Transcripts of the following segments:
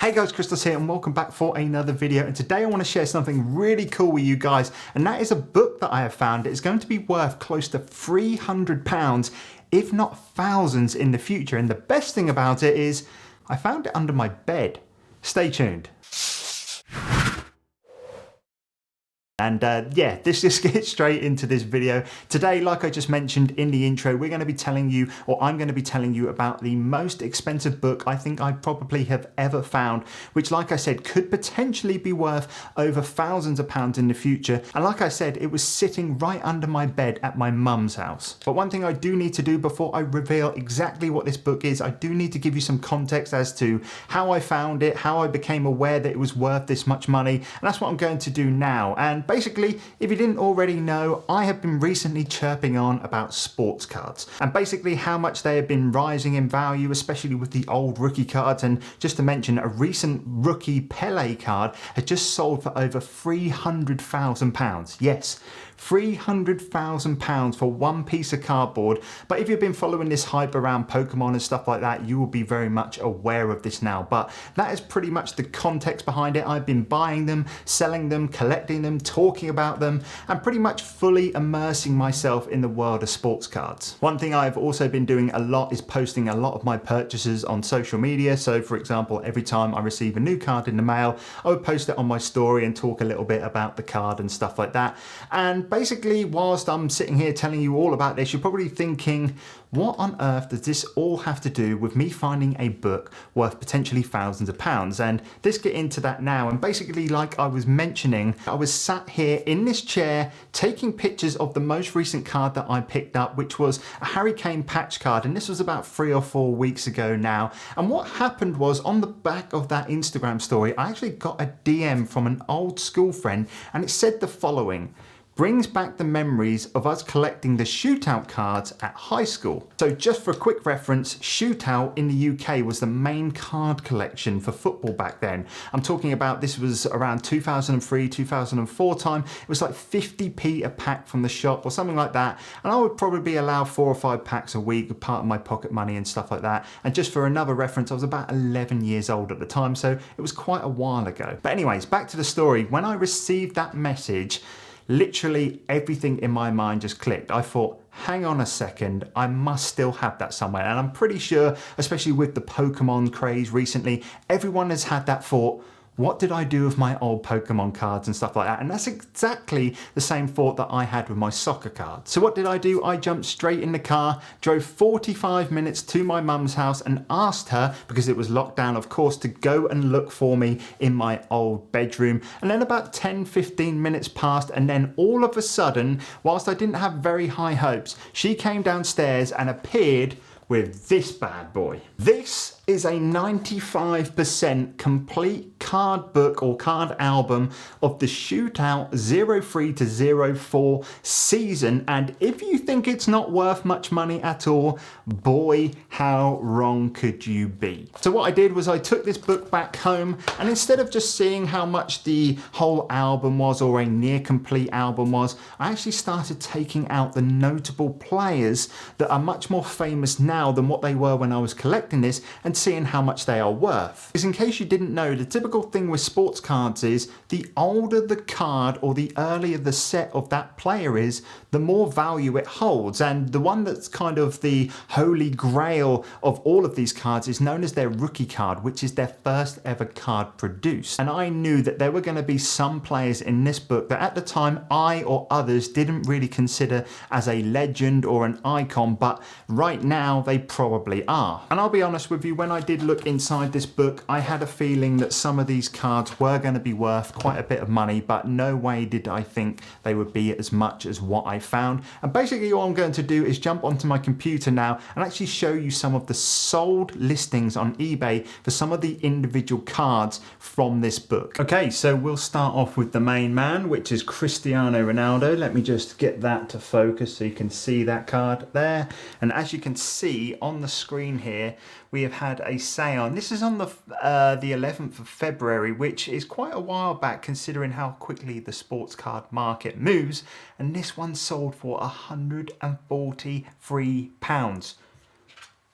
Hey guys, Christos here and welcome back for another video, and today I want to share something really cool with you guys, and that is a book that I have found. It's going to be worth close to £300, if not thousands in the future, and the best thing about it is I found it under my bed. Stay tuned. And yeah, let's just get straight into this video. Today, like I just mentioned in the intro, we're going to be telling you, or I'm going to be telling you about the most expensive book I think I probably have ever found, which, like I said, could potentially be worth over thousands of pounds in the future. And like I said, it was sitting right under my bed at my mum's house. But one thing I do need to do before I reveal exactly what this book is, I do need to give you some context as to how I found it, how I became aware that it was worth this much money. And that's what I'm going to do now. And basically, if you didn't already know, I have been recently chirping on about sports cards and basically how much they have been rising in value, especially with the old rookie cards. And just to mention, a recent rookie Pele card has just sold for over £300,000. Yes, £300,000 for one piece of cardboard. But if you've been following this hype around Pokemon and stuff like that, you will be very much aware of this now. But that is pretty much the context behind it. I've been buying them, selling them, collecting them, talking about them, and pretty much fully immersing myself in the world of sports cards. One thing I've also been doing a lot is posting a lot of my purchases on social media. So for example, every time I receive a new card in the mail, I would post it on my story and talk a little bit about the card and stuff like that. And basically, whilst I'm sitting here telling you all about this, you're probably thinking, what on earth does this all have to do with me finding a book worth potentially thousands of pounds? And let's get into that now. And basically, like I was mentioning, I was sat here in this chair taking pictures of the most recent card that I picked up, which was a Harry Kane patch card. And this was about 3 or 4 weeks ago now. And what happened was, on the back of that Instagram story, I actually got a DM from an old school friend, and it said the following: brings back the memories of us collecting the shootout cards at high school. So just for a quick reference, shootout in the UK was the main card collection for football back then. I'm talking about, this was around 2003, 2004 time. It was like 50p a pack from the shop or something like that. And I would probably allow 4 or 5 packs a week, part of my pocket money and stuff like that. And just for another reference, I was about 11 years old at the time, so it was quite a while ago. But anyways, back to the story. When I received that message, literally everything in my mind just clicked. I thought, hang on a second, I must still have that somewhere. And I'm pretty sure, especially with the Pokemon craze recently, everyone has had that thought, what did I do with my old Pokemon cards and stuff like that? And that's exactly the same thought that I had with my soccer cards. So what did I do? I jumped straight in the car, drove 45 minutes to my mum's house and asked her, because it was locked down of course, to go and look for me in my old bedroom. And then about 10-15 minutes passed, and then all of a sudden, whilst I didn't have very high hopes, she came downstairs and appeared with this bad boy. This is a 95% complete card book or card album of the Shootout 03 to 04 season. And if you think it's not worth much money at all, boy, how wrong could you be? So what I did was I took this book back home, and instead of just seeing how much the whole album was or a near complete album was, I actually started taking out the notable players that are much more famous now than what they were when I was collecting this, and seeing how much they are worth. Because in case you didn't know, the typical thing with sports cards is the older the card or the earlier the set of that player is, the more value it holds. And the one that's kind of the holy grail of all of these cards is known as their rookie card, which is their first ever card produced. And I knew that there were going to be some players in this book that at the time I or others didn't really consider as a legend or an icon, but right now they probably are. And I'll be honest with you, when I did look inside this book, I had a feeling that some of these cards were going to be worth quite a bit of money, but no way did I think they would be as much as what I found. And basically all I'm going to do is jump onto my computer now and actually show you some of the sold listings on eBay for some of the individual cards from this book. Okay, so we'll start off with the main man, which is Cristiano Ronaldo. Let me just get that to focus so you can see that card there. And as you can see on the screen here, we have had a sale, and this is on the 11th of February, which is quite a while back considering how quickly the sports card market moves. And this one sold for £143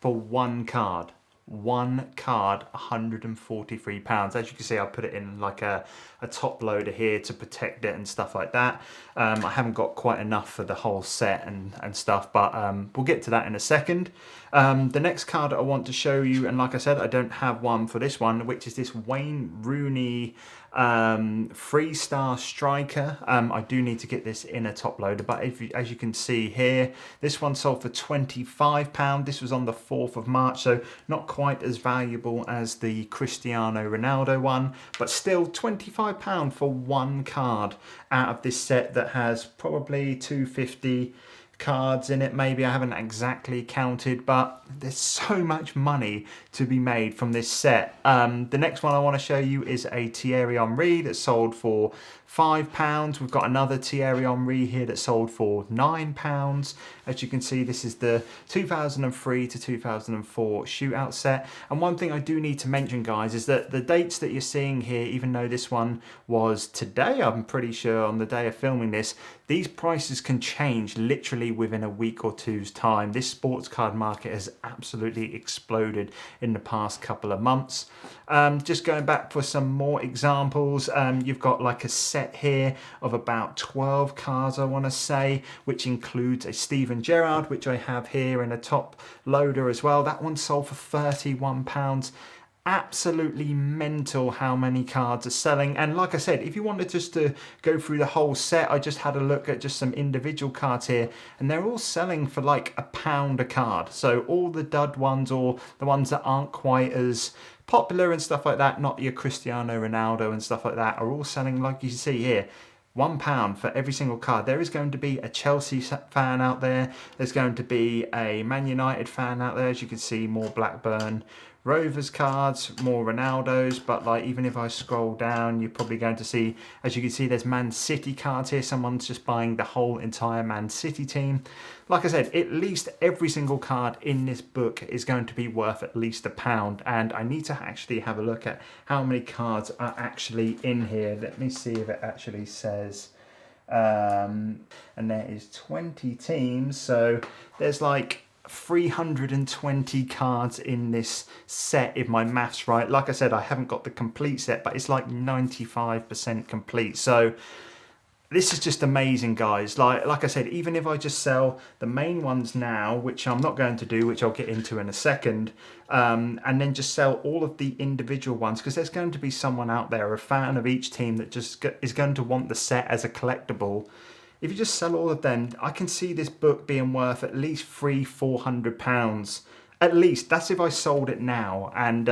for one card. one card, £143. As you can see, I put it in like a top loader here to protect it and stuff like that. I haven't got quite enough for the whole set and stuff, but we'll get to that in a second. The next card I want to show you, and like I said, I don't have one for this one, which is this Wayne Rooney 3-star striker. I do need to get this in a top loader, but as you can see here, this one sold for £25. This was on the 4th of March, so not quite as valuable as the Cristiano Ronaldo one, but still £25 for one card out of this set that has probably 250 cards in it. Maybe I haven't exactly counted, but there's so much money to be made from this set. The next one I want to show you is a Thierry Henry that sold for £5. We've got another Thierry Henry here that sold for £9. As you can see, this is the 2003 to 2004 shootout set. And one thing I do need to mention, guys, is that the dates that you're seeing here, even though this one was today, I'm pretty sure on the day of filming this, these prices can change literally within a week or two's time. This sports card market has absolutely exploded in the past couple of months. Just going back for some more examples, you've got like a set here of about 12 cards, I want to say, which includes a Steven Gerrard, which I have here in a top loader as well. That one sold for £31. Absolutely mental how many cards are selling. And like I said, if you wanted just to go through the whole set, I just had a look at just some individual cards here, and they're all selling for like £1 a card. So all the dud ones, or the ones that aren't quite as popular and stuff like that, not your Cristiano Ronaldo and stuff like that, are all selling, like you see here, £1 for every single card. There is going to be a Chelsea fan out there. There's going to be a Man United fan out there. As you can see, more Blackburn Rovers cards, more Ronaldos, but like even if I scroll down, you're probably going to see, as you can see, there's Man City cards here. Someone's just buying the whole entire Man City team. Like I said, at least every single card in this book is going to be worth at least £1, and I need to actually have a look at how many cards are actually in here. Let me see if it actually says. And there is 20 teams, so there's like 320 cards in this set, if my maths right. Like I said, I haven't got the complete set, but it's like 95% complete. So this is just amazing, guys. Like I said, even if I just sell the main ones now, which I'm not going to do, which I'll get into in a second, and then just sell all of the individual ones, because there's going to be someone out there, a fan of each team, that just is going to want the set as a collectible. If you just sell all of them, I can see this book being worth at least £300-400. At least. That's if I sold it now. And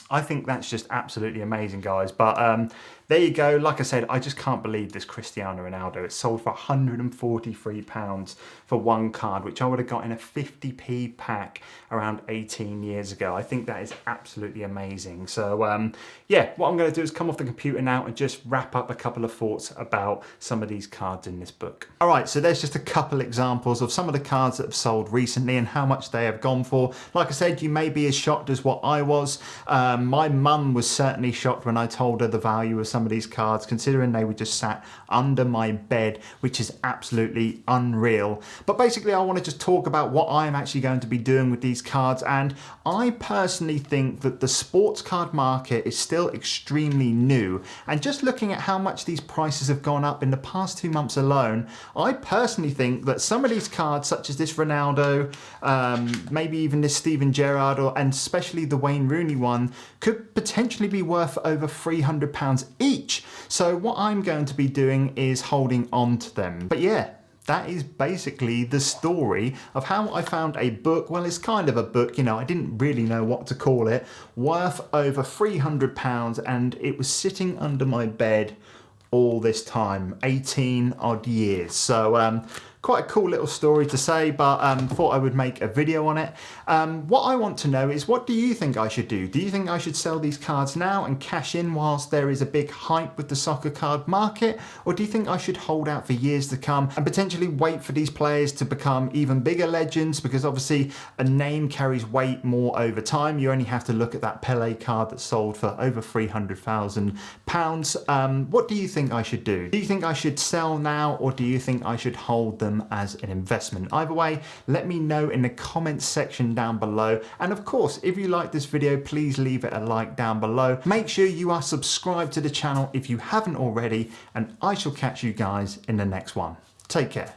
I think that's just absolutely amazing, guys. But there you go. Like I said, I just can't believe this Cristiano Ronaldo. It sold for £143 for one card, which I would have got in a 50p pack around 18 years ago. I think that is absolutely amazing. So yeah, what I'm going to do is come off the computer now and just wrap up a couple of thoughts about some of these cards in this book. All right, so there's just a couple examples of some of the cards that have sold recently and how much they have gone for. Like I said, you may be as shocked as what I was. My mum was certainly shocked when I told her the value of some of these cards, considering they were just sat under my bed, which is absolutely unreal. But basically, I want to just talk about what I'm actually going to be doing with these cards. And I personally think that the sports card market is still extremely new. And just looking at how much these prices have gone up in the past 2 months alone, I personally think that some of these cards, such as this Ronaldo, maybe even this Steven Gerrard, and especially the Wayne Rooney one, could potentially be worth over £300 each. So what I'm going to be doing is holding on to them. But yeah, that is basically the story of how I found a book. Well, it's kind of a book, you know, I didn't really know what to call it, worth over £300, and it was sitting under my bed all this time, 18 odd years. So quite a cool little story to say, but thought I would make a video on it. What I want to know is, what do you think I should do? Do you think I should sell these cards now and cash in whilst there is a big hype with the soccer card market? Or do you think I should hold out for years to come and potentially wait for these players to become even bigger legends? Because obviously a name carries weight more over time. You only have to look at that Pele card that sold for over £300,000. What do you think I should do? Do you think I should sell now, or do you think I should hold them them as an investment. Either way, let me know in the comments section down below. And of course, if you like this video, please leave it a like down below. Make sure you are subscribed to the channel if you haven't already, and I shall catch you guys in the next one. Take care.